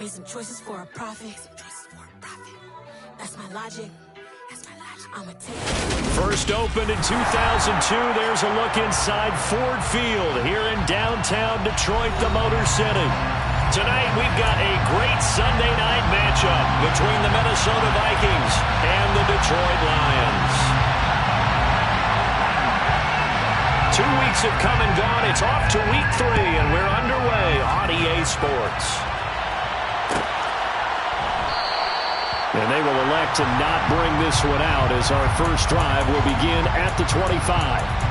Made some choices for a profit. That's my logic. I'ma take it. First opened in 2002. There's a look inside Ford Field here in downtown Detroit, the Motor City. Tonight we've got a great Sunday night matchup between the Minnesota Vikings and the Detroit Lions. 2 weeks have come and gone. It's off to week 3, and we're underway on EA Sports. And they will elect to not bring this one out as our first drive will begin at the 25.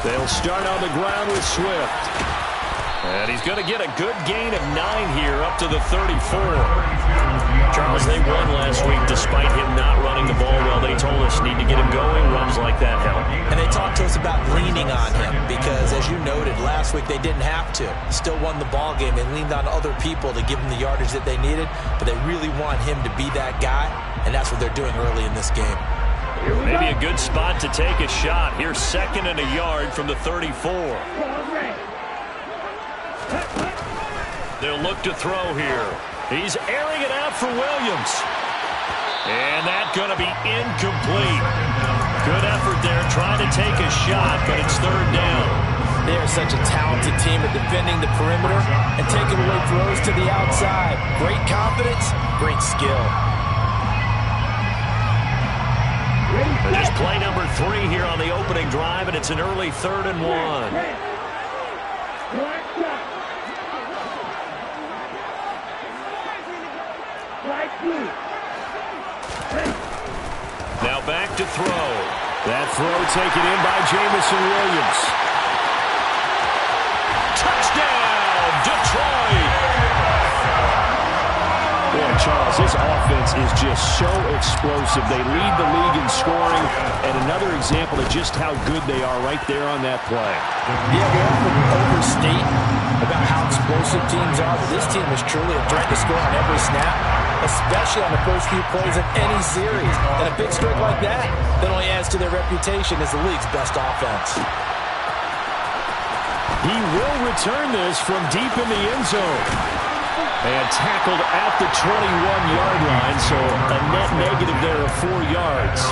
They'll start on the ground with Swift. And he's going to get a good gain of 9 here up to the 34. Charles, they won last week despite him not running the ball well. They told us need to get him going. Runs like that help. And they talked to us about leaning on him because, as you noted, last week they didn't have to. Still won the ball game. They leaned on other people to give them the yardage that they needed, but they really want him to be that guy, and that's what they're doing early in this game. Maybe a good spot to take a shot. Here's 2nd and a yard from the 34. They'll look to throw here. He's airing it out for Williams. And that's going to be incomplete. Good effort there trying to take a shot, but it's 3rd down. They are such a talented team at defending the perimeter and taking away throws to the outside. Great confidence, great skill. And just play number 3 here on the opening drive, and it's an early 3rd and 1. Now back to throw. That throw taken in by Jamison Williams. Touchdown, Detroit! Boy, Charles, this offense is just so explosive. They lead the league in scoring, and another example of just how good they are right there on that play. Yeah, we often overstate about how explosive teams are, but this team is truly a threat to score on every snap, especially on the first few plays of any series. And a big streak like that only adds to their reputation as the league's best offense. He will return this from deep in the end zone. And tackled at the 21-yard line, so a net negative there of 4 yards.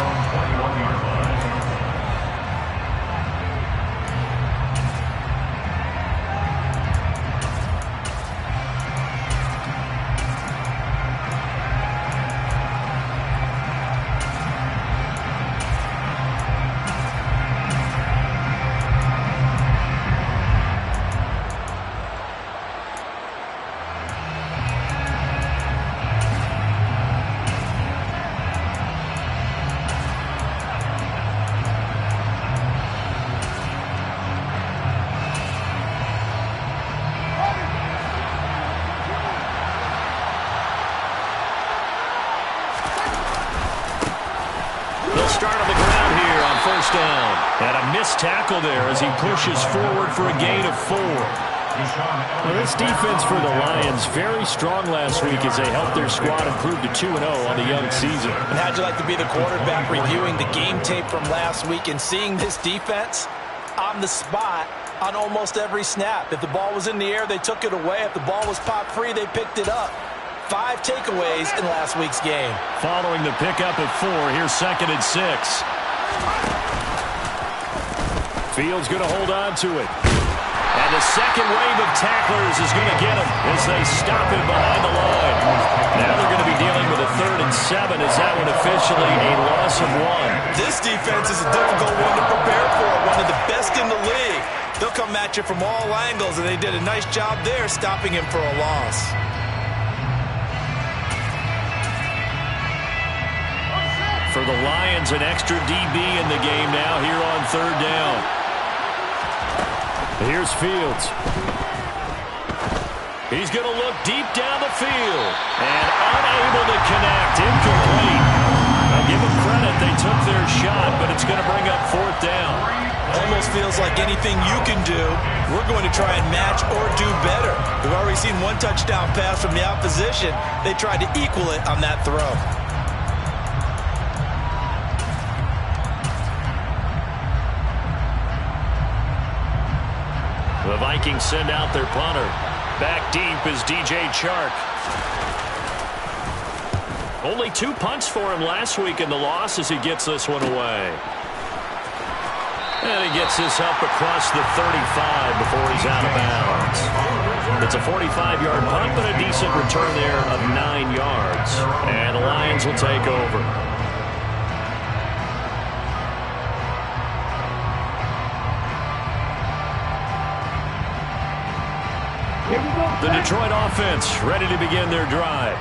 Start on the ground here on 1st down. And a missed tackle there as he pushes forward for a gain of 4. Well, this defense for the Lions, very strong last week as they helped their squad improve to 2-0 on the young season. And how'd you like to be the quarterback reviewing the game tape from last week and seeing this defense on the spot on almost every snap? If the ball was in the air, they took it away. If the ball was popped free, they picked it up. 5 takeaways in last week's game. Following the pickup of 4, here's 2nd and 6. Fields going to hold on to it. And the second wave of tacklers is going to get him as they stop him behind the line. Now they're going to be dealing with a 3rd and 7 as that one officially a loss of 1. This defense is a difficult one to prepare for, one of the best in the league. They'll come at you from all angles, and they did a nice job there stopping him for a loss. For the Lions, an extra DB in the game now here on 3rd down. Here's Fields. He's going to look deep down the field. And unable to connect. Incomplete. Now give them credit. They took their shot, but it's going to bring up fourth down. Almost feels like anything you can do, we're going to try and match or do better. We've already seen one touchdown pass from the opposition. They tried to equal it on that throw. The Vikings send out their punter. Back deep is DJ Chark. Only 2 punts for him last week in the loss as he gets this one away. And he gets this up across the 35 before he's out of bounds. It's a 45-yard punt, but a decent return there of 9 yards. And the Lions will take over. The Detroit offense ready to begin their drive.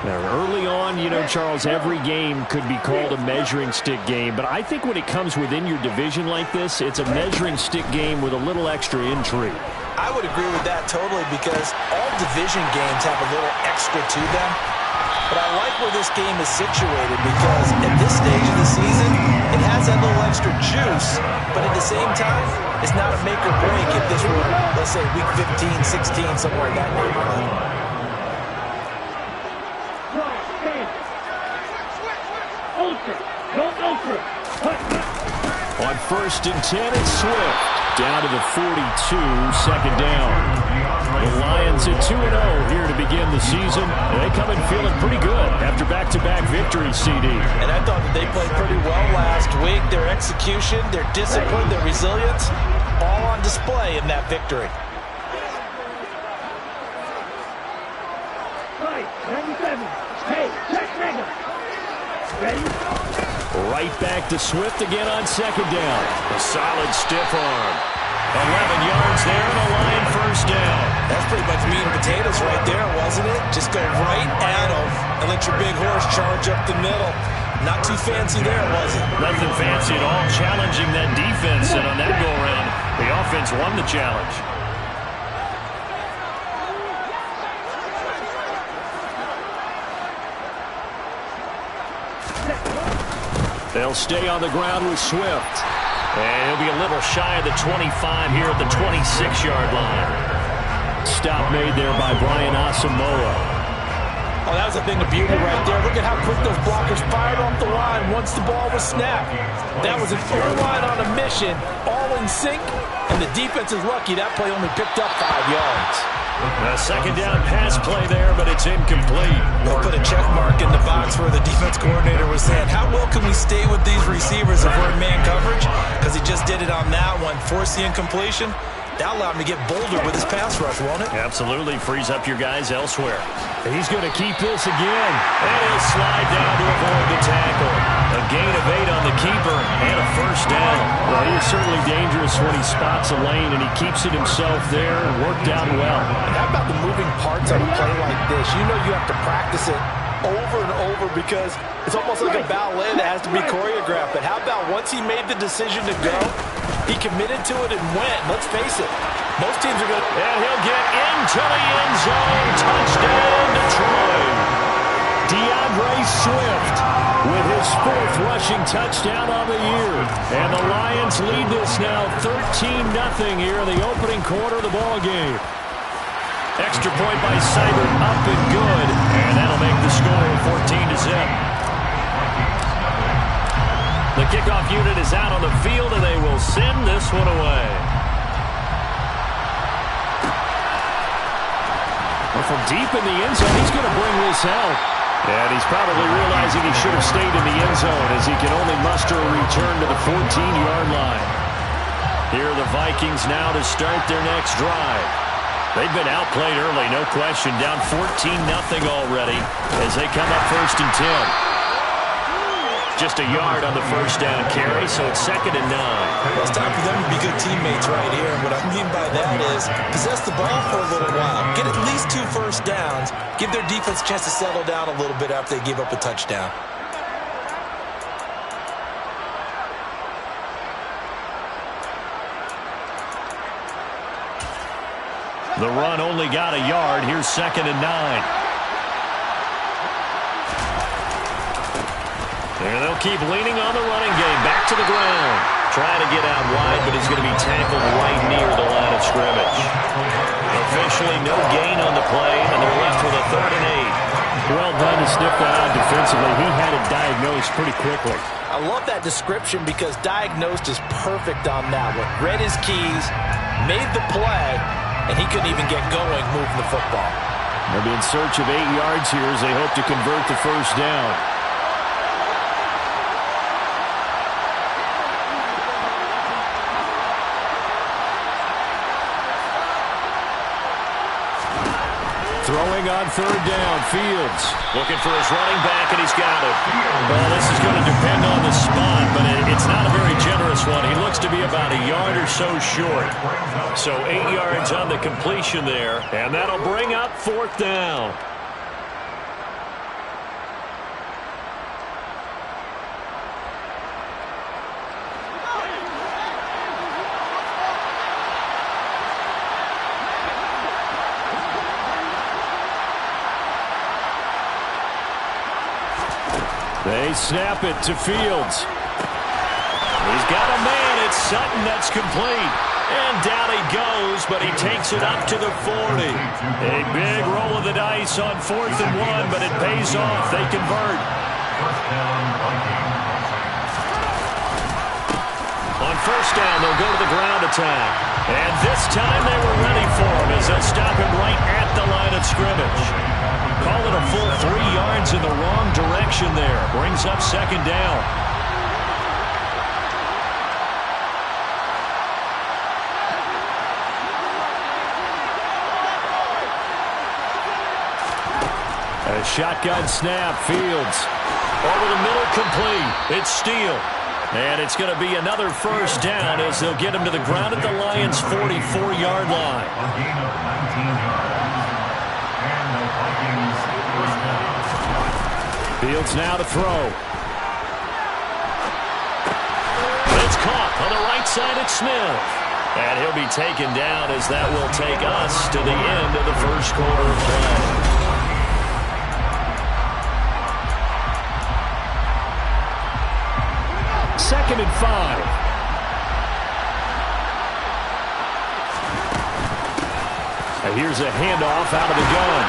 Now, early on, you know, Charles, every game could be called a measuring stick game. But I think when it comes within your division like this, it's a measuring stick game with a little extra intrigue. I would agree with that totally because all division games have a little extra to them. But I like where this game is situated because at this stage of the season, it has that little extra juice. But at the same time, it's not a make or break if this were, let's say, week 15, 16, somewhere in that neighborhood. On 1st and 10, it's Swift. Down to the 42, second down. The Lions at 2-0 here to begin the season. They come in feeling pretty good after back-to-back victories, CD. And I thought that they played pretty well last week. Their execution, their discipline, their resilience, all on display in that victory. Right back to Swift again on second down. A solid stiff arm. 11 yards there and a Lion first down. That's pretty much meat and potatoes right there, wasn't it? Just go right at them and let your big horse charge up the middle. Not too fancy there, was it? Nothing fancy at all. Challenging that defense, and on that go-around, the offense won the challenge. They'll stay on the ground with Swift. And he'll be a little shy of the 25 here at the 26-yard line. Stop made there by Brian Asamoah. Oh, that was a thing of beauty right there. Look at how quick those blockers fired off the line once the ball was snapped. That was an O-line on a mission, all in sync, and the defense is lucky that play only picked up 5 yards. A second down pass play there, but it's incomplete. They'll put a check mark in the box where the defense coordinator was saying, how well can we stay with these receivers if we're in man coverage? Because he just did it on that one, forced the incompletion. That'll allow him to get bolder with his pass rush, won't it? Absolutely. Frees up your guys elsewhere. And he's going to keep this again. And he'll slide down to avoid the tackle. A gain of 8 on the keeper and a first down. Well, he is certainly dangerous when he spots a lane, and he keeps it himself there and worked out well. And how about the moving parts on a play like this? You know you have to practice it over and over because it's almost like a ballet that has to be choreographed. But how about once he made the decision to go, he committed to it and went. Let's face it, most teams are going to... And he'll get into the end zone. Touchdown, Detroit. DeAndre Swift with his 4th rushing touchdown on the year. And the Lions lead this now 13-0 here in the opening quarter of the ball game. Extra point by Seibert, up and good. And that'll make the score 14-0. The kickoff unit is out on the field, and they will send this one away. Well, from deep in the end zone, he's going to bring this out. And he's probably realizing he should have stayed in the end zone as he can only muster a return to the 14-yard line. Here are the Vikings now to start their next drive. They've been outplayed early, no question. Down 14-0 already as they come up 1st and 10. Just a yard on the first down carry, so it's 2nd and 9. Well, it's time for them to be good teammates right here. And what I mean by that is possess the ball for a little while. Get at least 2 first downs. Give their defense a chance to settle down a little bit after they give up a touchdown. The run only got a yard. Here's 2nd and 9. And they'll keep leaning on the running game. Back to the ground. Trying to get out wide, but he's going to be tackled right near the line of scrimmage. Officially no gain on the play, and they're left with a 3rd and 8. Well done to sniff that out defensively. He had it diagnosed pretty quickly. I love that description because diagnosed is perfect on that one. Read his keys, made the play, and he couldn't even get going moving the football. They'll be in search of 8 yards here as they hope to convert the first down. Throwing on 3rd down, Fields. Looking for his running back, and he's got it. Well, this is going to depend on the spot, but it's not a very generous one. He looks to be about a yard or so short. So 8 yards on the completion there, and that'll bring up 4th down. They snap it to Fields. He's got a man. It's Sutton that's complete. And down he goes, but he takes it up to the 40. A big roll of the dice on 4th and 1, but it pays off. They convert. On 1st down, they'll go to the ground attack. And this time they were ready for him as they'll stop him right at the line of scrimmage. Call it a full 3 yards in the wrong direction there. Brings up 2nd down. A shotgun snap, Fields. Over the middle, complete. It's Steele. And it's going to be another 1st down as they'll get him to the ground at the Lions' 44-yard line. Fields now to throw. It's caught on the right side at Smith. And he'll be taken down as that will take us to the end of the 1st quarter of play. 2nd and 5. And here's a handoff out of the gun.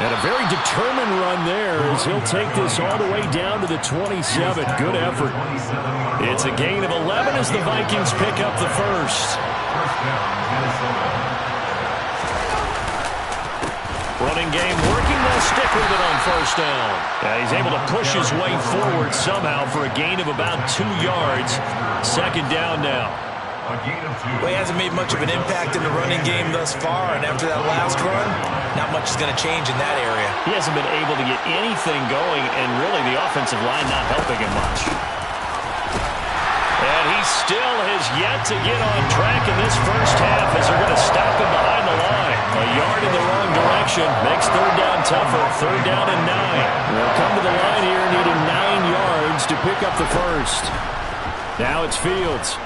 And a very determined run there as he'll take this all the way down to the 27. Good effort. It's a gain of 11 as the Vikings pick up the 1st. Running game working. They'll stick with it on 1st down. He's able to push his way forward somehow for a gain of about 2 yards. 2nd down now. Well, he hasn't made much of an impact in the running game thus far, and after that last run, not much is going to change in that area. He hasn't been able to get anything going, and really the offensive line not helping him much. And he still has yet to get on track in this 1st half as they're going to stop him behind the line. A yard in the wrong direction makes 3rd down tougher. 3rd down and 9. They'll come to the line here needing 9 yards to pick up the 1st. Now it's Fields.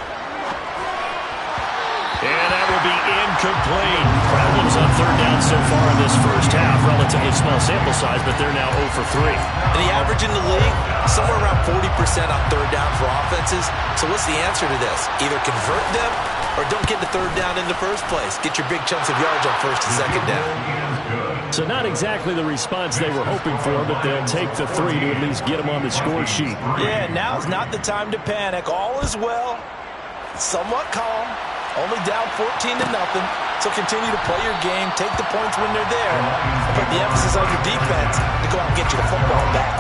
And that will be incomplete. Problems on 3rd down so far in this 1st half. Relatively small sample size, but they're now 0 for 3. And the average in the league, somewhere around 40% on 3rd down for offenses. So what's the answer to this? Either convert them or don't get the 3rd down in the first place. Get your big chunks of yards on 1st and 2nd down. So not exactly the response they were hoping for, but they'll take the 3 to at least get them on the score sheet. Yeah, now's not the time to panic. All is well. Somewhat calm. Only down 14-0. So continue to play your game. Take the points when they're there. And put the emphasis on your defense to go out and get you the football back.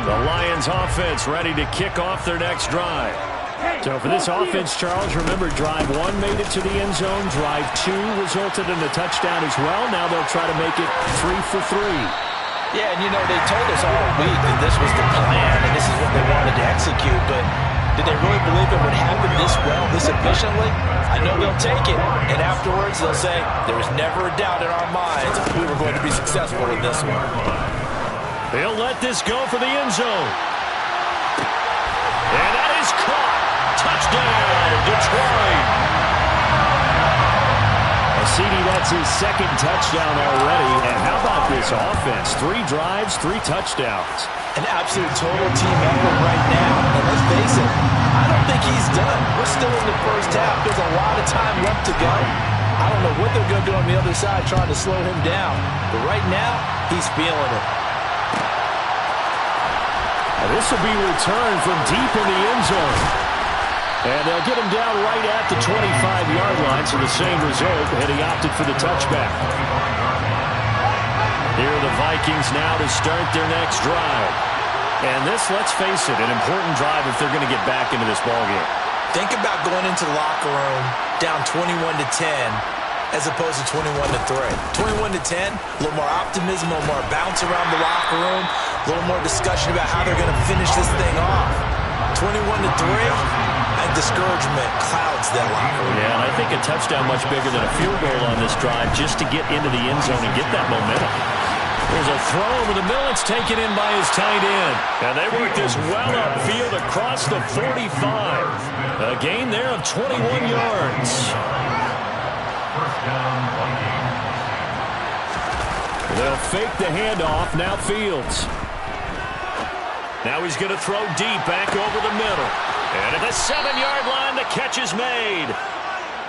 The Lions offense ready to kick off their next drive. So for this offense, Charles, remember drive 1 made it to the end zone. Drive 2 resulted in a touchdown as well. Now they'll try to make it 3 for 3. Yeah, and you know, they told us all week that this was the plan and this is what they wanted to execute, but Did they really believe it would happen this well, this efficiently? I know they'll take it, and afterwards they'll say, there was never a doubt in our minds we were going to be successful in this one. They'll let this go for the end zone. And that is caught. Touchdown, Detroit. CD, that's his second touchdown already. And how about this offense? 3 drives, 3 touchdowns. An absolute total team effort right now. And let's face it, I don't think he's done. We're still in the first half. There's a lot of time left to go. I don't know what they're going to do on the other side trying to slow him down. But right now, he's feeling it. And this will be returned from deep in the end zone. And they'll get him down right at the 25-yard line, so the same result, and he opted for the touchback. Here are the Vikings now to start their next drive. And this, let's face it, an important drive if they're going to get back into this ballgame. Think about going into the locker room down 21-10 as opposed to 21-3. 21-10, a little more optimism, a little more bounce around the locker room, a little more discussion about how they're going to finish this thing off. 21-3. And discouragement clouds that locker room. Yeah, and I think a touchdown much bigger than a field goal on this drive just to get into the end zone and get that momentum. There's a throw over the middle. It's taken in by his tight end. And they work this well upfield across the 45. A gain there of 21 yards. They'll fake the handoff. Now Fields. Now he's going to throw deep back over the middle. And at the 7-yard line, the catch is made.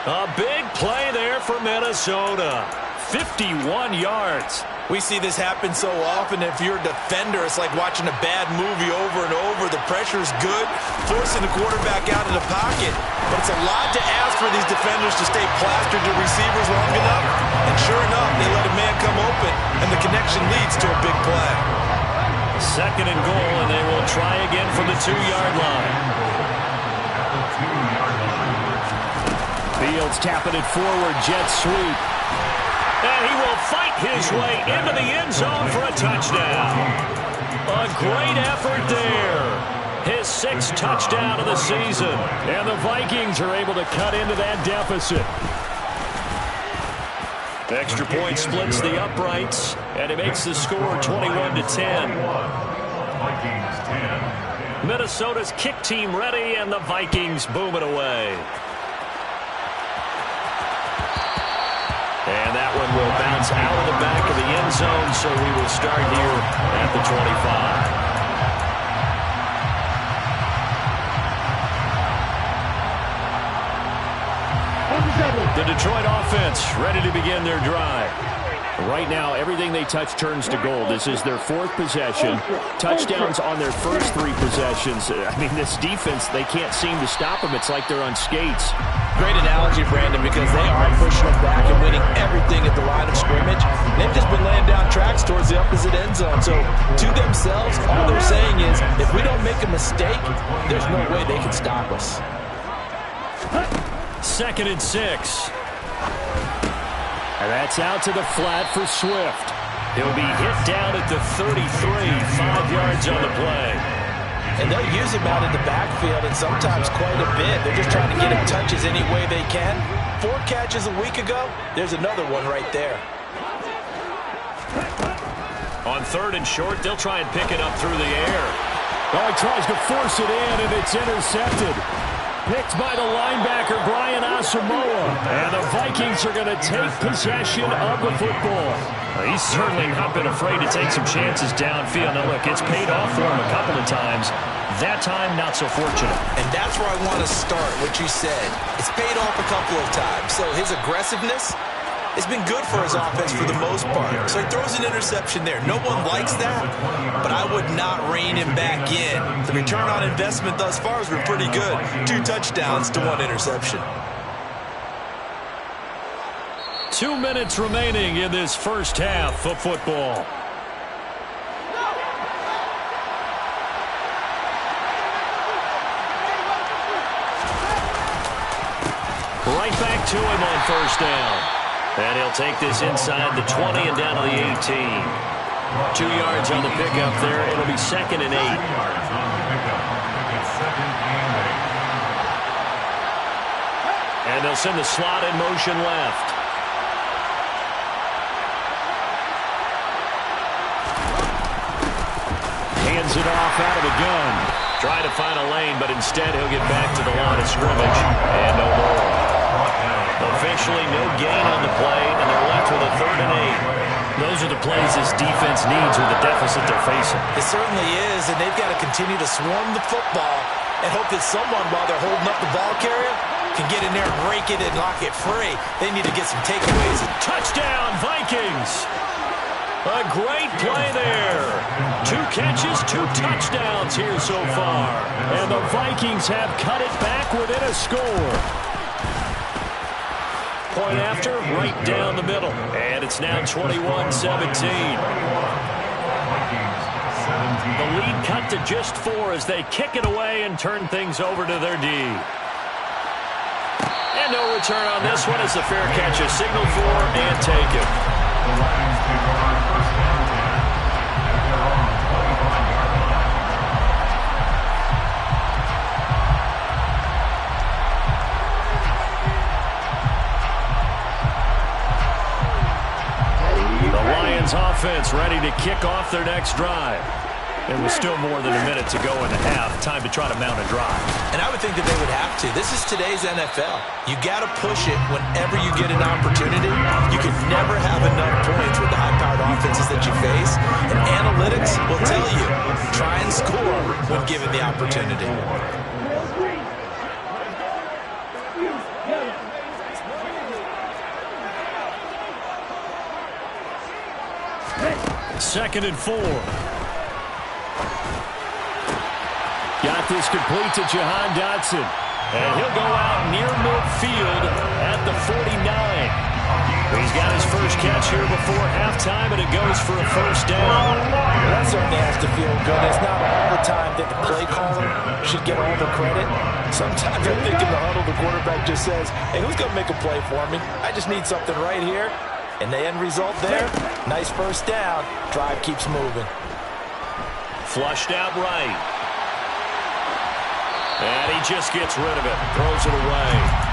A big play there for Minnesota. 51 yards. We see this happen so often. If you're a defender, it's like watching a bad movie over and over. The pressure's good, forcing the quarterback out of the pocket. But it's a lot to ask for these defenders to stay plastered to receivers long enough. And sure enough, they let a man come open, and the connection leads to a big play. 2nd and goal, and they will try again from the 2-yard line. Fields tapping it forward, jet sweep. And he will fight his way into the end zone for a touchdown. A great effort there. His 6th touchdown of the season. And the Vikings are able to cut into that deficit. Extra point splits the uprights, and it makes the score 21-10. Minnesota's kick team ready, and the Vikings boom it away. And that one will bounce out of the back of the end zone, so we will start here at the 25. The Detroit offense ready to begin their drive. Right now, everything they touch turns to gold. This is their 4th possession. Touchdowns on their first 3 possessions. I mean, this defense, they can't seem to stop them. It's like they're on skates. Great analogy, Brandon, because they are pushing them back and winning everything at the line of scrimmage. They've just been laying down tracks towards the opposite end zone. So, to themselves, all they're saying is, if we don't make a mistake, there's no way they can stop us. 2nd and 6. And that's out to the flat for Swift. He'll be hit down at the 33, 5 yards on the play. And they'll use him out in the backfield, and sometimes quite a bit. They're just trying to get him touches any way they can. 4 catches a week ago, there's another one right there. On 3rd and short, they'll try and pick it up through the air. Oh, he tries to force it in, and it's intercepted. Picked by the linebacker, Brian Asamoah. And the Vikings are going to take possession of the football. He's certainly not been afraid to take some chances downfield. Now, look, it's paid off for him a couple of times. That time, not so fortunate. And that's where I want to start, what you said. It's paid off a couple of times. So his aggressiveness has been good for his offense for the most part. So he throws an interception there. No one likes that, but I would not rein him back in. The return on investment thus far has been pretty good. 2 touchdowns to 1 interception. 2 minutes remaining in this first half of football. Right back to him on 1st down. And he'll take this inside the 20 and down to the 18. 2 yards on the pickup there. It'll be 2nd and 8. And they'll send the slot in motion left. Hands it off out of the gun. Trying to find a lane, but instead he'll get back to the line of scrimmage. And no more. Officially no gain on the play, and they're left with a 3rd and 8. Those are the plays this defense needs with the deficit they're facing. It certainly is, and they've got to continue to swarm the football and hope that someone, while they're holding up the ball carrier, can get in there and rake it and knock it free. They need to get some takeaways. Touchdown, Vikings! A great play there. 2 catches, 2 touchdowns here so far. And the Vikings have cut it back within a score. Point after, right down the middle. And it's now 21-17. The lead cut to just 4 as they kick it away and turn things over to their D. And no return on this one as the fair catch is signaled for and taken. Offense ready to kick off their next drive. And with still more than a minute to go in the half, time to try to mount a drive. And I would think that they would have to. This is today's NFL. You got to push it whenever you get an opportunity. You can never have enough points with the high-powered offenses that you face. And analytics will tell you, try and score when given the opportunity. 2nd and 4. Got this complete to Jahan Dotson. And he'll go out near midfield at the 49. He's got his first catch here before halftime, and it goes for a 1st down. That certainly has to feel good. It's not all the time that the play caller should get all the credit. Sometimes I think in the huddle, the quarterback just says, hey, who's going to make a play for me? I just need something right here. And the end result there, nice 1st down. Drive keeps moving. Flushed out right. And he just gets rid of it. Throws it away.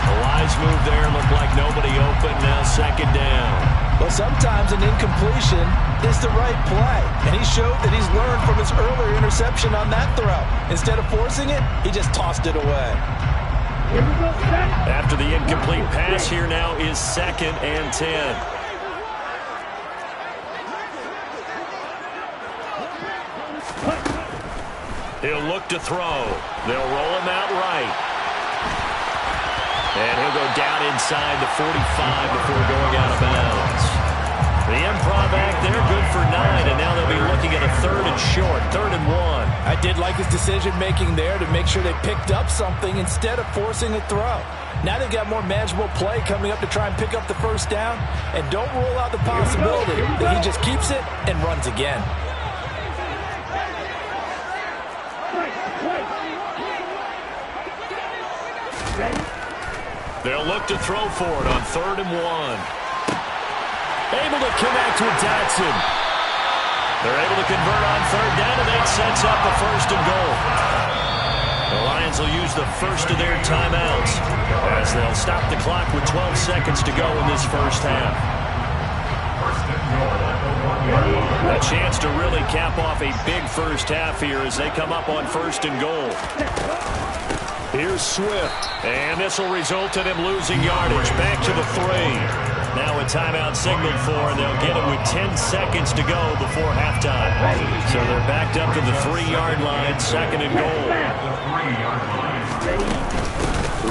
The wise move there. Looked like nobody open. Now 2nd down. Well, sometimes an incompletion is the right play. And he showed that he's learned from his earlier interception on that throw. Instead of forcing it, he just tossed it away. After the incomplete pass, here now is 2nd and 10. He'll look to throw. They'll roll him out right. And he'll go down inside the 45 before going out of bounds. The improv act there, good for 9, and now they'll be looking at a 3rd and short, 3rd and 1. I did like his decision-making there to make sure they picked up something instead of forcing a throw. Now they've got more manageable play coming up to try and pick up the 1st down, and don't rule out the possibility that he just keeps it and runs again. They'll look to throw for it on 3rd and 1. Able to connect with Dotson. They're able to convert on 3rd down, and that sets up the 1st and goal. The Lions will use the first of their timeouts as they'll stop the clock with 12 seconds to go in this 1st half. A chance to really cap off a big 1st half here as they come up on 1st and goal. Here's Swift, and this will result in him losing yardage. Back to the 3. Now a timeout signaled for, and they'll get it with 10 seconds to go before halftime. So they're backed up to the 3-yard line, 2nd and goal.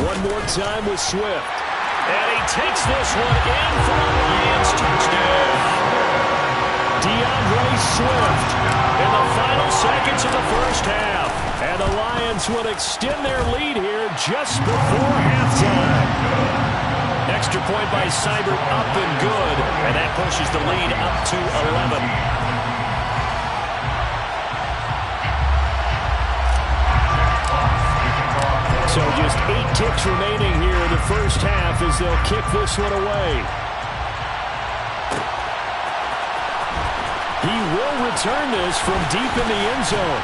One more time with Swift. And he takes this one in for a Lions touchdown. DeAndre Swift in the final seconds of the 1st half. And the Lions will extend their lead here just before halftime. Extra point by Seibert up and good. And that pushes the lead up to 11. So just 8 ticks remaining here in the 1st half as they'll kick this one away. He will return this from deep in the end zone.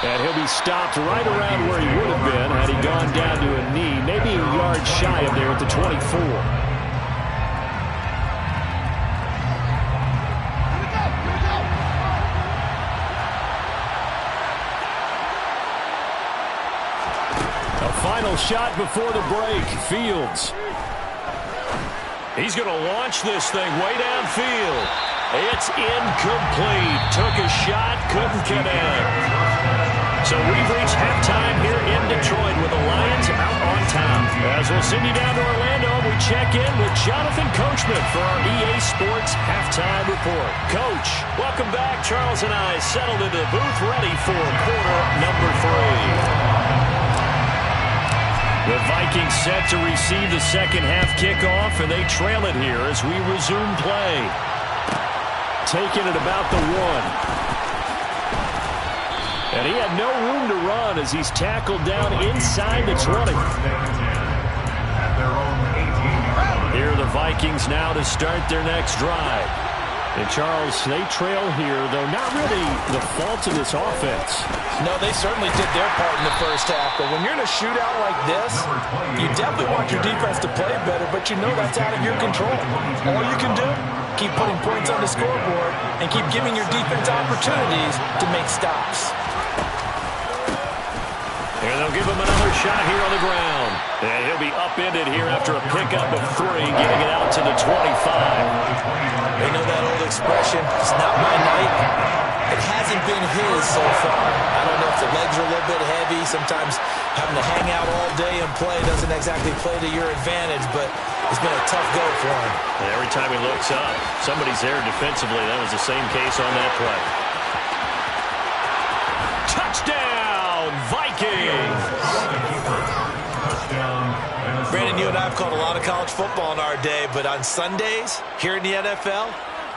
And he'll be stopped right around where he would have been had he gone down to a knee, maybe a yard shy of there at the 24. Final shot before the break. Fields. He's going to launch this thing way downfield. It's incomplete. Took a shot, couldn't connect. So we've reached halftime here in Detroit with the Lions out on top. As we'll send you down to Orlando, we check in with Jonathan Coachman for our EA Sports Halftime Report. Coach, welcome back. Charles and I settled into the booth ready for quarter number 3. The Vikings set to receive the second half kickoff, and they trail it here as we resume play. Taking it about the 1. And he had no room to run as he's tackled down inside the 20. Here are the Vikings now to start their next drive. And Charles, they trail here, though not really the fault of this offense. No, they certainly did their part in the first half. But when you're in a shootout like this, you definitely want your defense to play better, but you know that's out of your control. All you can do, keep putting points on the scoreboard and keep giving your defense opportunities to make stops. And they'll give him another shot here on the ground. And he'll be upended here after a pickup of 3, getting it out to the 25. They know that old expression, it's not my night. It hasn't been his so far. I don't know if the legs are a little bit heavy. Sometimes having to hang out all day and play doesn't exactly play to your advantage, but it's been a tough go for him. And every time he looks up, somebody's there defensively. That was the same case on that play. Touchdown, Vikings! Brandon, you and I have called a lot of college football in our day, but on Sundays, here in the NFL,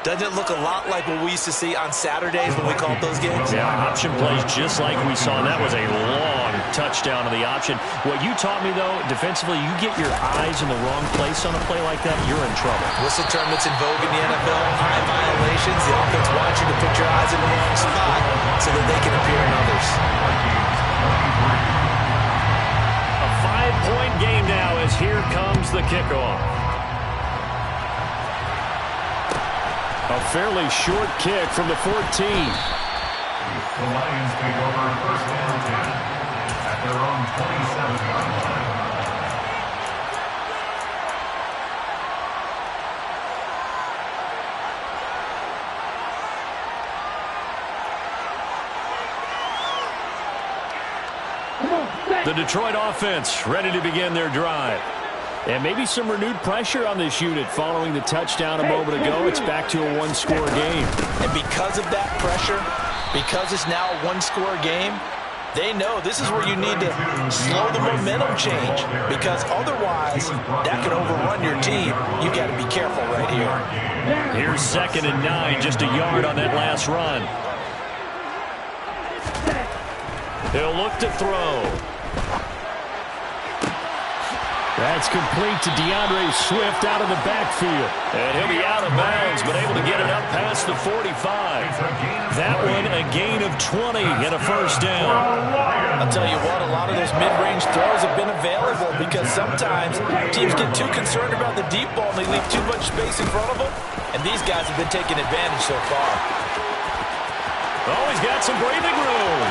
doesn't it look a lot like what we used to see on Saturdays when we called those games? Yeah, option plays just like we saw, and that was a long touchdown of the option. What you taught me, though, defensively, you get your eyes in the wrong place on a play like that, you're in trouble. Whistle tournaments in vogue in the NFL, high violations. The offense wants you to put your eyes in the wrong spot so that they can appear in others. A 5-point game now as here comes the kickoff. A fairly short kick from the 14. The Lions take over first and 10 at their own 27-yard line. The Detroit offense ready to begin their drive. And maybe some renewed pressure on this unit following the touchdown a moment ago. It's back to a one-score game. And because of that pressure, because it's now a one-score game, they know this is where you need to slow the momentum change, because otherwise that could overrun your team. You got to be careful right here. Here's 2nd and 9, just a yard on that last run. He'll look to throw. That's complete to DeAndre Swift out of the backfield. And he'll be out of bounds, but able to get it up past the 45. That one a gain of 20 and a first down. I'll tell you what, a lot of those mid-range throws have been available because sometimes teams get too concerned about the deep ball and they leave too much space in front of them. And these guys have been taking advantage so far. Oh, he's got some breathing room.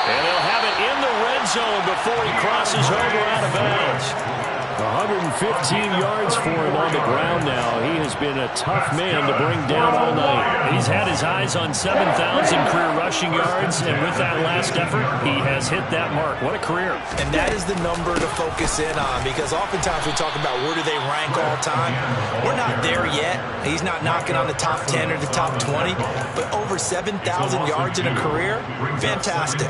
And they'll have it in the red zone before he crosses over out of bounds. 115 yards for him on the ground now. He has been a tough man to bring down all night. He's had his eyes on 7,000 career rushing yards, and with that last effort, he has hit that mark. What a career. And that is the number to focus in on, because oftentimes we talk about where do they rank all time. We're not there yet. He's not knocking on the top 10 or the top 20, but over 7,000 yards in a career, fantastic.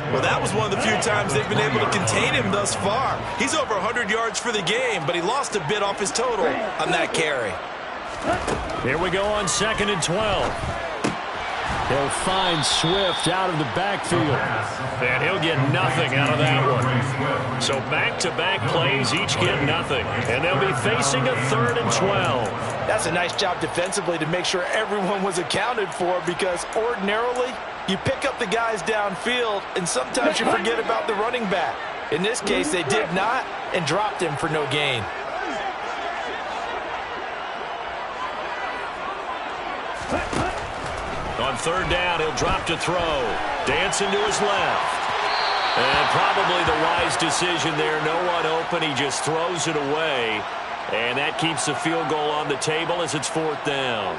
Well, that was one of the few times they've been able to contain him thus far. He's over 100 yards for the game, but he lost a bit off his total on that carry. Here we go on 2nd and 12. He'll find Swift out of the backfield. And he'll get nothing out of that one. So back-to-back plays, each get nothing. And they'll be facing a 3rd and 12. That's a nice job defensively to make sure everyone was accounted for, because ordinarily You pick up the guys downfield, and sometimes you forget about the running back. In this case, they did not and dropped him for no gain. On third down, he'll drop to throw. Dancing to his left. And probably the wise decision there. No one open. He just throws it away. And that keeps the field goal on the table as it's fourth down.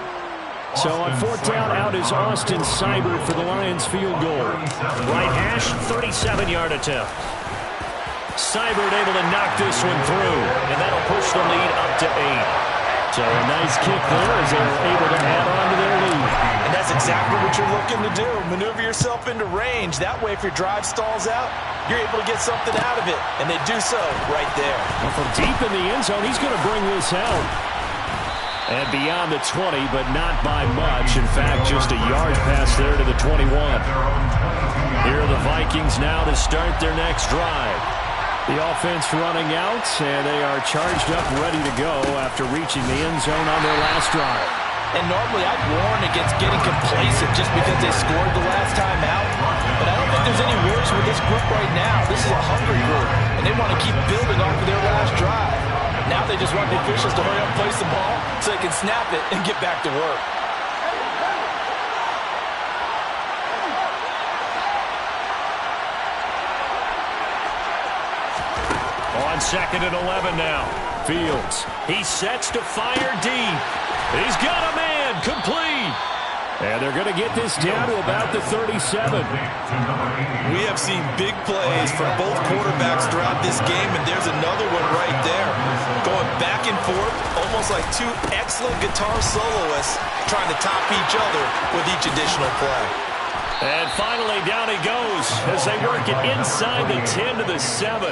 So on fourth down, out is Austin Seibert for the Lions field goal. Right hash, 37-yard attempt. Seibert able to knock this one through. And that'll push the lead up to 8. So a nice kick there as they're able to add on to their lead. And that's exactly what you're looking to do. Maneuver yourself into range. That way, if your drive stalls out, you're able to get something out of it. And they do so right there. Well, from deep in the end zone, he's going to bring this out. And beyond the 20, but not by much. In fact, just a yard pass there to the 21. Here are the Vikings now to start their next drive. The offense running out, and they are charged up, ready to go after reaching the end zone on their last drive. And normally I'd warn against getting complacent just because they scored the last time out. But I don't think there's any worries with this group right now. This is a hungry group, and they want to keep building off of their last drive. Now they just want the officials to hurry up and place the ball so they can snap it and get back to work. On second and 11 now. Fields. He sets to fire deep. He's got a man. Complete. And they're going to get this down to about the 37. We have seen big plays from both quarterbacks throughout this game, and there's another one right there. Going back and forth, almost like two excellent guitar soloists trying to top each other with each additional play. And finally, down he goes as they work it inside the 10 to the 7.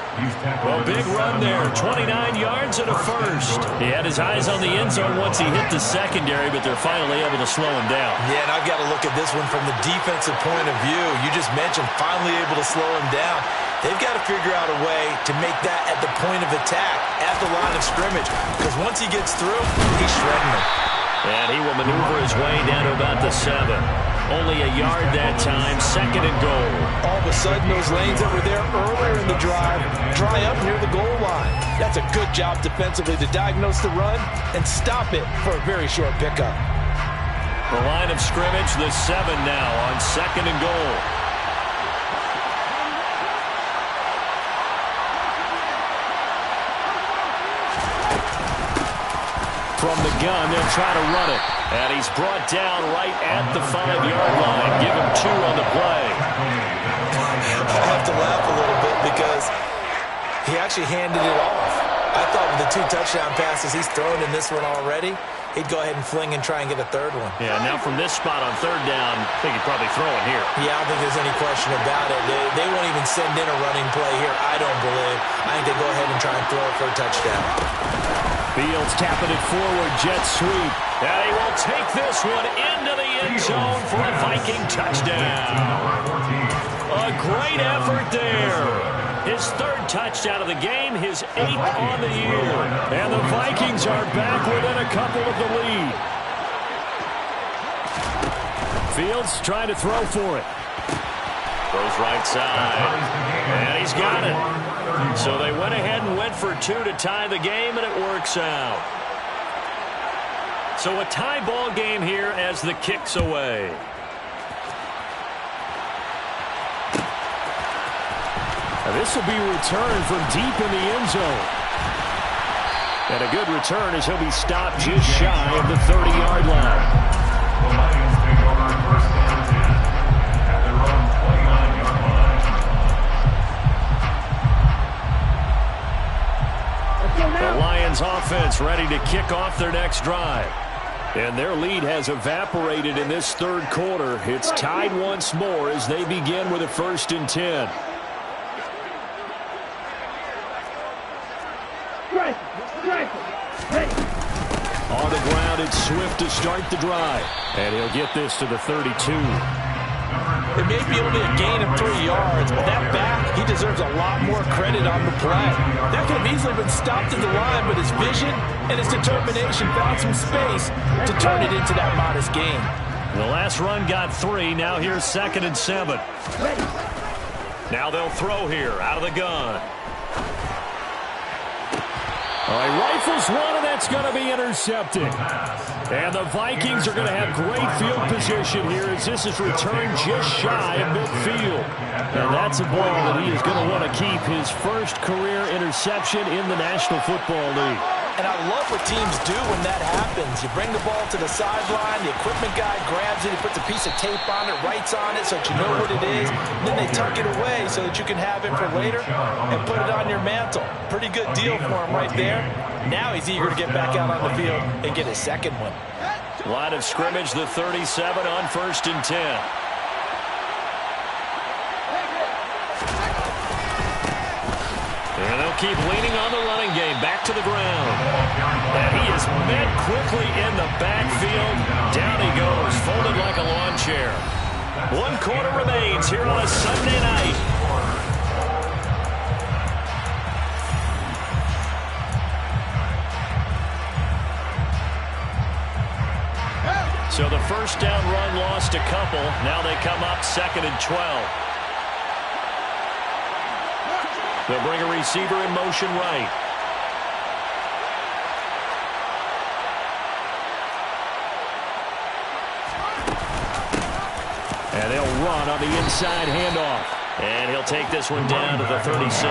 Well, big run there, 29 yards and a first. He had his eyes on the end zone once he hit the secondary, but they're finally able to slow him down. Yeah, and I've got to look at this one from the defensive point of view. You just mentioned finally able to slow him down. They've got to figure out a way to make that at the point of attack, at the line of scrimmage, because once he gets through, he's shredding them. And he will maneuver his way down to about the 7. Only a yard that time, second and goal. All of a sudden, those lanes that were there earlier in the drive dry up near the goal line. That's a good job defensively to diagnose the run and stop it for a very short pickup. The line of scrimmage, the 7 now on second and goal. From the gun, they'll try to run it. And he's brought down right at the 5-yard line. Give him 2 on the play. I have to laugh a little bit because he actually handed it off. I thought with the 2 touchdown passes he's thrown in this one already, he'd go ahead and fling and try and get a third one. Yeah, now from this spot on third down, I think he'd probably throw it here. Yeah, I don't think there's any question about it. They won't even send in a running play here, I don't believe. I think they go ahead and try and throw it for a touchdown. Fields tapping it forward, jet sweep. And he will take this one into the end zone for a Viking touchdown. A great effort there. His 3rd touchdown of the game, his 8th on the year. And the Vikings are back within a couple of the lead. Fields trying to throw for it. Goes right side. And he's got it. So they went ahead and went for 2 to tie the game, and it works out. So a tie ball game here as the kick's away. Now this will be returned from deep in the end zone. And a good return as he'll be stopped just shy of the 30-yard line. The Lions take over first down 10 at their own 29-yard line. The Lions offense ready to kick off their next drive. And their lead has evaporated in this 3rd quarter. It's tied once more as they begin with a 1st and 10. On the ground, it's Swift to start the drive. And he'll get this to the 32. It may be only a gain of 3 yards, but that back, he deserves a lot more credit on the play. That could have easily been stopped at the line, but his vision and his determination found some space to turn it into that modest gain. The last run got 3. Now here's 2nd and 7. Now they'll throw here out of the gun. All right, rifles one, and that's going to be intercepted. And the Vikings are going to have great field position here as this is returned just shy of midfield. And that's a ball that he is going to want to keep, his first career interception in the National Football League. And I love what teams do when that happens. You bring the ball to the sideline, the equipment guy grabs it, he puts a piece of tape on it, writes on it so that you know what it is, and then they tuck it away so that you can have it for later and put it on your mantle. Pretty good deal for him right there. Now he's eager to get back out on the field and get his second one. Line of scrimmage, the 37 on 1st and 10. And they'll keep leaning on the running game. Back to the ground. And he is met quickly in the backfield. Down he goes, folded like a lawn chair. 1 quarter remains here on a Sunday night. So the first down run lost a couple. Now they come up 2nd and 12. They'll bring a receiver in motion right. And they'll run on the inside handoff. And he'll take this one down to the 36.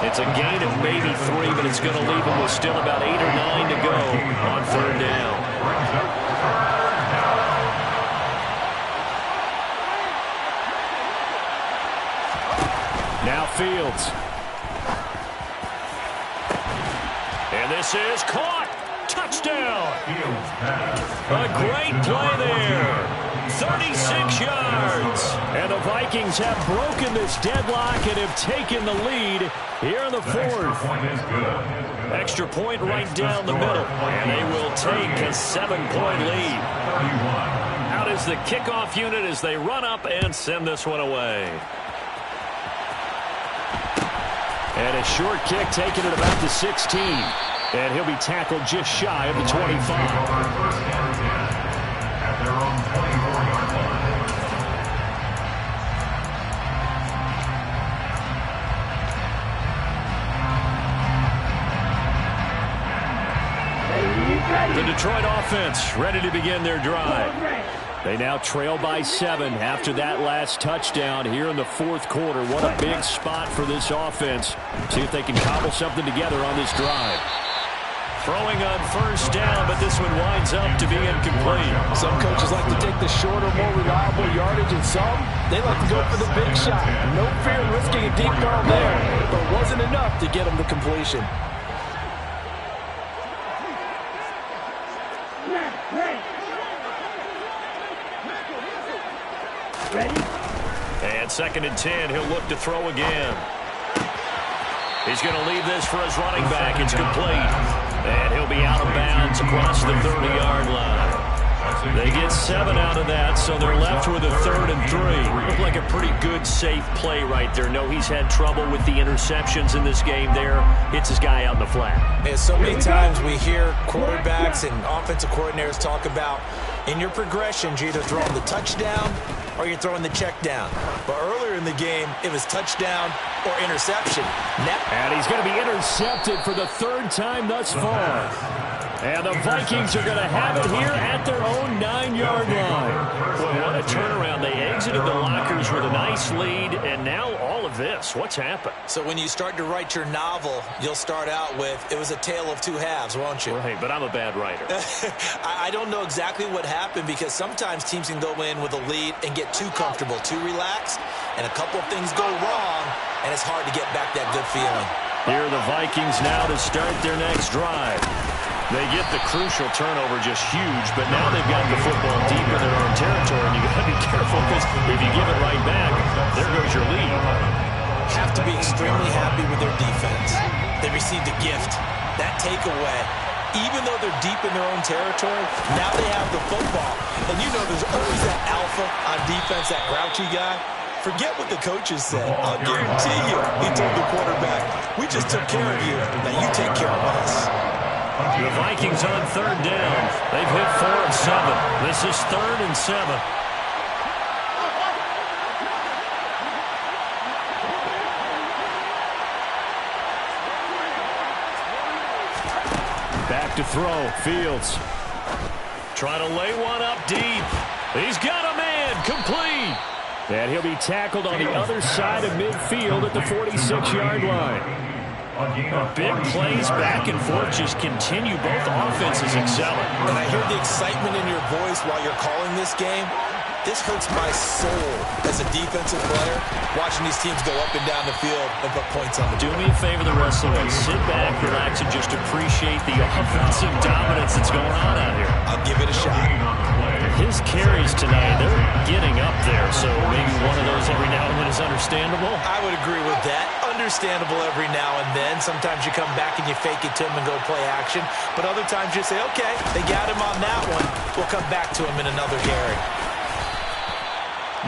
It's a gain of maybe 3, but it's going to leave him with still about 8 or 9 to go on 3rd down. Now Fields. And this is caught. Touchdown. A great play there. 36 yards. And the Vikings have broken this deadlock and have taken the lead here in the 4th. Extra point right down the middle. And they will take a 7-point lead. Out is the kickoff unit as they run up and send this one away. And a short kick taken at about the 16. And he'll be tackled just shy of the 25. At their own 24-yard line. The Detroit offense ready to begin their drive. They now trail by 7 after that last touchdown here in the 4th quarter. What a big spot for this offense. See if they can cobble something together on this drive. Throwing on 1st down, but this one winds up to be incomplete. Some coaches like to take the shorter, more reliable yardage, and some, they like to go for the big shot. No fear in risking a deep ball there, but it wasn't enough to get them to completion. And 2nd and 10, he'll look to throw again. He's going to leave this for his running back. It's complete. And he'll be out of bounds across the 30-yard line. They get 7 out of that, so they're left with a 3rd and 3. Looked like a pretty good, safe play right there. No, he's had trouble with the interceptions in this game there. Hits his guy out in the flat. And so many times we hear quarterbacks and offensive coordinators talk about in your progressions, you're either throwing the touchdown or you're throwing the check down. But earlier in the game, it was touchdown or interception. And he's going to be intercepted for the 3rd time thus far. And the Vikings are going to have it here at their own 9-yard line. Boy, what a turnaround. They exited the lockers with a nice lead, and now all of this. What's happened? So when you start to write your novel, you'll start out with, it was a tale of 2 halves, won't you? Right, but I'm a bad writer. I don't know exactly what happened because sometimes teams can go in with a lead and get too comfortable, too relaxed, and a couple of things go wrong, and it's hard to get back that good feeling. Here are the Vikings now to start their next drive. They get the crucial turnover, just huge, but now they've got the football deep in their own territory, and you've got to be careful because if you give it right back, there goes your lead. Have to be extremely happy with their defense. They received a gift. That takeaway, even though they're deep in their own territory, now they have the football. And you know there's always that alpha on defense, that grouchy guy. Forget what the coaches said. I'll guarantee you, he told the quarterback, we just took care of you. Now you take care of us. The Vikings on third down. They've hit 4 of 7. This is 3rd and 7. Back to throw. Fields. Trying to lay one up deep. He's got a man. Complete. And he'll be tackled on the other side of midfield at the 46-yard line. Big plays back and forth just continue. Both offenses excelling. And I hear the excitement in your voice while you're calling this game. This hurts my soul as a defensive player, watching these teams go up and down the field and put points on the board. Do me a favor the rest of the way. Sit back, relax, and just appreciate the offensive dominance that's going on out here. I'll give it a shot. His carries tonight, they're getting up there, so maybe one of those every now and then is understandable. I would agree with that. Understandable every now and then. Sometimes you come back and you fake it to him and go play action. But other times you say, okay, they got him on that one. We'll come back to him in another carry.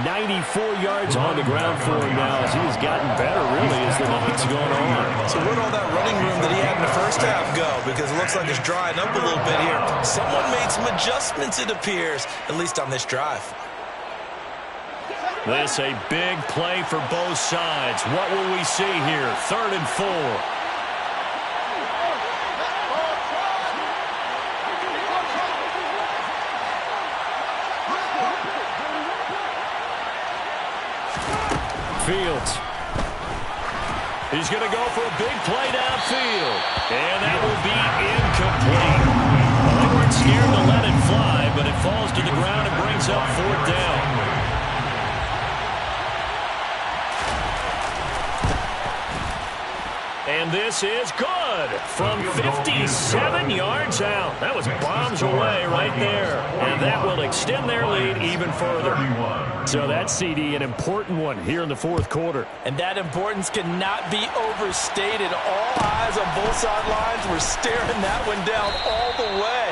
94 yards on the ground for him now as he has gotten better, really, as the night's going on. So where'd all that running room that he had in the first half go? Because it looks like it's drying up a little bit here. Someone made some adjustments, it appears, at least on this drive. This a big play for both sides. What will we see here? 3rd and 4. Fields. He's going to go for a big play downfield. And that will be incomplete. Well, they weren't scared to let it fly, but it falls to the ground and brings up 4th down. And this is good from 57 yards out. That was bombs away right there. And that will extend their lead even further. So that CD, an important one here in the 4th quarter. And that importance cannot be overstated. All eyes on both sidelines were staring that one down all the way.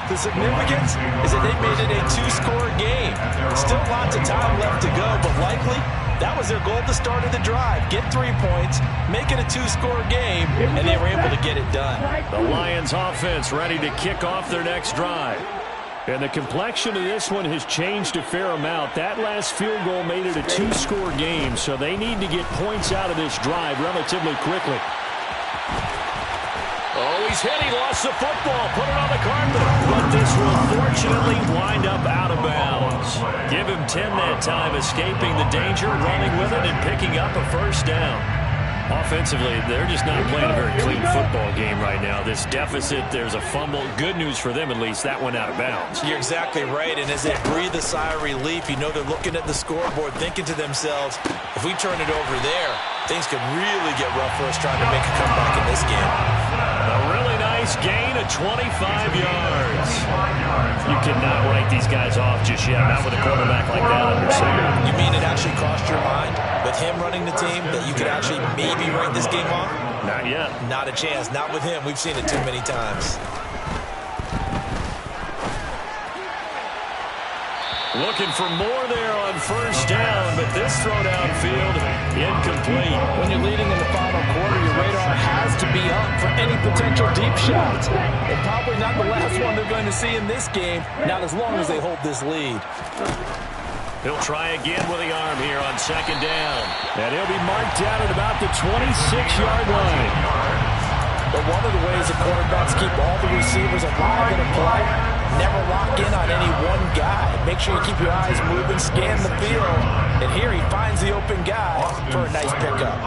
The significance is that they made it a 2-score game. Still lots of time left to go, but likely that was their goal at the start of the drive. Get 3 points, make it a 2-score game, and they were able to get it done. The Lions offense ready to kick off their next drive. And the complexion of this one has changed a fair amount. That last field goal made it a 2-score game, so they need to get points out of this drive relatively quickly. Oh, he's hit. He lost the football. Put it on the carpet. But this will fortunately wind up out of bounds. Give him 10 that time, escaping the danger, running with it, and picking up a 1st down. Offensively, they're just not playing a very clean football game right now. This deficit, there's a fumble. Good news for them, at least. That went out of bounds. You're exactly right, and as they breathe a sigh of relief, you know they're looking at the scoreboard, thinking to themselves, if we turn it over there, things could really get rough for us trying to make a comeback in this game. A really nice gain of 25 yards. You cannot write these guys off just yet, not with a quarterback like that under center. You mean it actually crossed your mind with him running the team that you could actually maybe write this game off? Not yet. Not a chance. Not with him. We've seen it too many times. Looking for more there on 1st down, but this throw downfield, incomplete. When you're leading in the final quarter, your radar has to be up for any potential deep shots. And probably not the last one they're going to see in this game, not as long as they hold this lead. He'll try again with the arm here on 2nd down. And he'll be marked down at about the 26-yard line. But one of the ways the quarterbacks keep all the receivers alive in a play, never lock in on any one guy. Make sure you keep your eyes moving, scan the field. And here he finds the open guy for a nice pickup.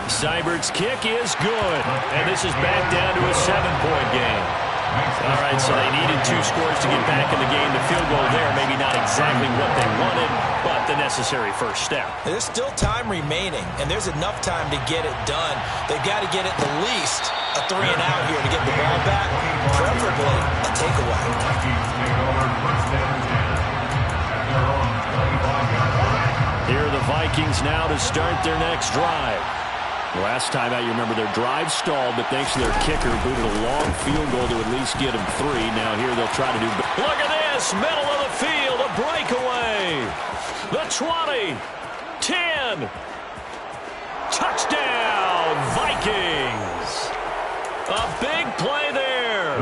Seibert's kick is good. And this is back down to a 7-point game. All right, so they needed 2 scores to get back in the game. The field goal there, maybe not exactly what they wanted, but the necessary 1st step. There's still time remaining, and there's enough time to get it done. They've got to get at the least a 3-and-out here to get the ball back, preferably a takeaway. Here are the Vikings now to start their next drive. Last time out, you remember their drive stalled, but thanks to their kicker, booted a long field goal to at least get them 3. Now here they'll try to do. Look at this, middle of the field, a breakaway. The 20, 10, touchdown, Vikings. Vikings. A big play there.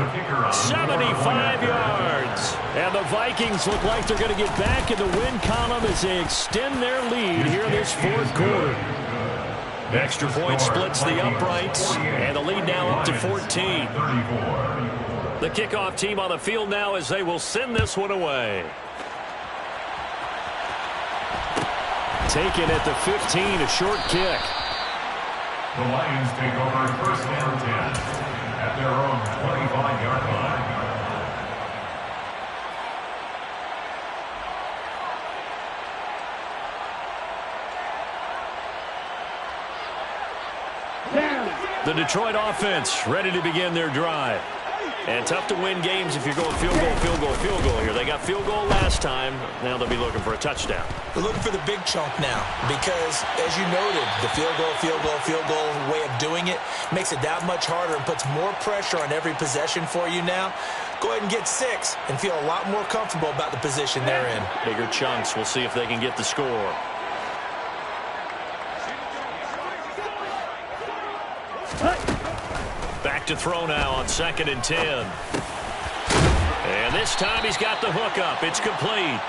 75 yards. And the Vikings look like they're going to get back in the win column as they extend their lead here in this fourth quarter. Extra point splits the uprights, and the lead now up to 14. The kickoff team on the field now as they will send this one away. Taken at the 15, a short kick. The Lions take over first down 10 at their own 25-yard line. The Detroit offense ready to begin their drive. And tough to win games if you're going field goal, field goal, field goal here. They got field goal last time. Now they'll be looking for a touchdown. They're looking for the big chunk now because, as you noted, the field goal way of doing it makes it that much harder and puts more pressure on every possession for you now. Go ahead and get 6 and feel a lot more comfortable about the position they're in. Bigger chunks. We'll see if they can get the score. Back to throw now on 2nd and 10. And this time he's got the hook up. It's complete.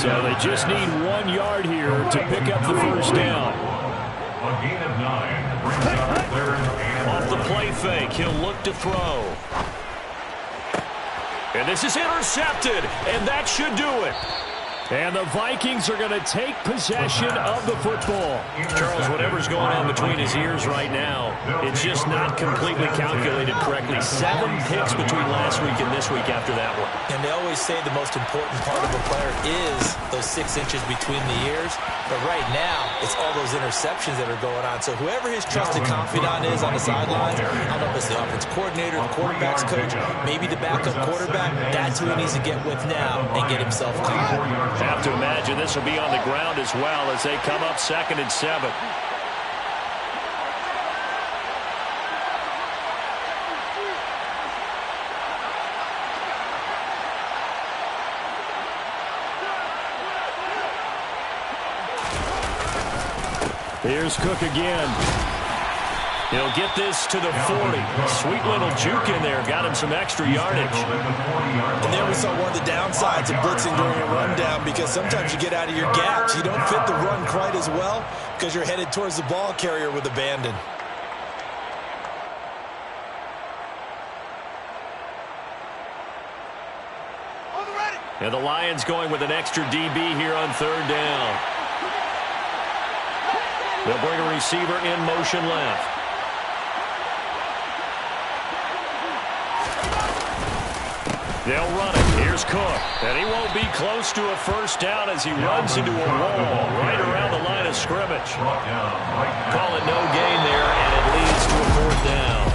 So they just need 1 yard here to pick up the first down. A gain of 9 brings up 3rd and Off the play fake, he'll look to throw. And this is intercepted, and that should do it. And the Vikings are going to take possession of the football. Charles, whatever's going on between his ears right now, it's just not completely calculated correctly. 7 picks between last week and this week after that one. And they always say the most important part of a player is those 6 inches between the ears. But right now, it's all those interceptions that are going on. So whoever his trusted confidant is on the sidelines, I don't know if it's the offense coordinator, the quarterback's coach, maybe the backup quarterback, that's who he needs to get with now and get himself caught. Have to imagine this will be on the ground as well as they come up 2nd and 7. Here's Cook again. He'll get this to the 40. Sweet little juke in there. Got him some extra yardage. And there we saw one of the downsides of blitzing during a rundown because sometimes you get out of your gaps. You don't fit the run quite as well because you're headed towards the ball carrier with abandon. And the Lions going with an extra DB here on 3rd down. They'll bring a receiver in motion left. They'll run it. Here's Cook. And he won't be close to a first down as he runs into a wall right around the line of scrimmage. Call it no gain there, and it leads to a 4th down.